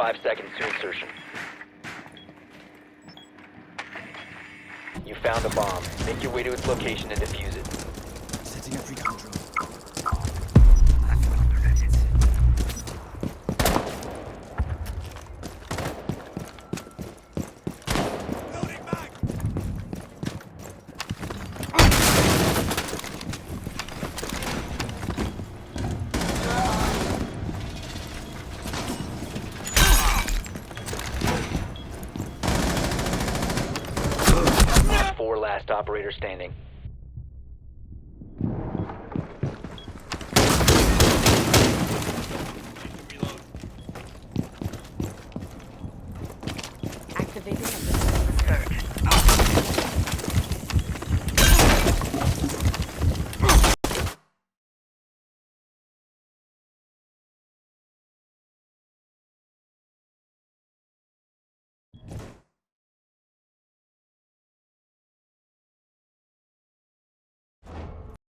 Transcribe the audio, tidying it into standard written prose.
5 seconds to insertion. You found a bomb. Make your way to its location and defuse it. Setting up recon drone. Loading back. 4 last operator standing.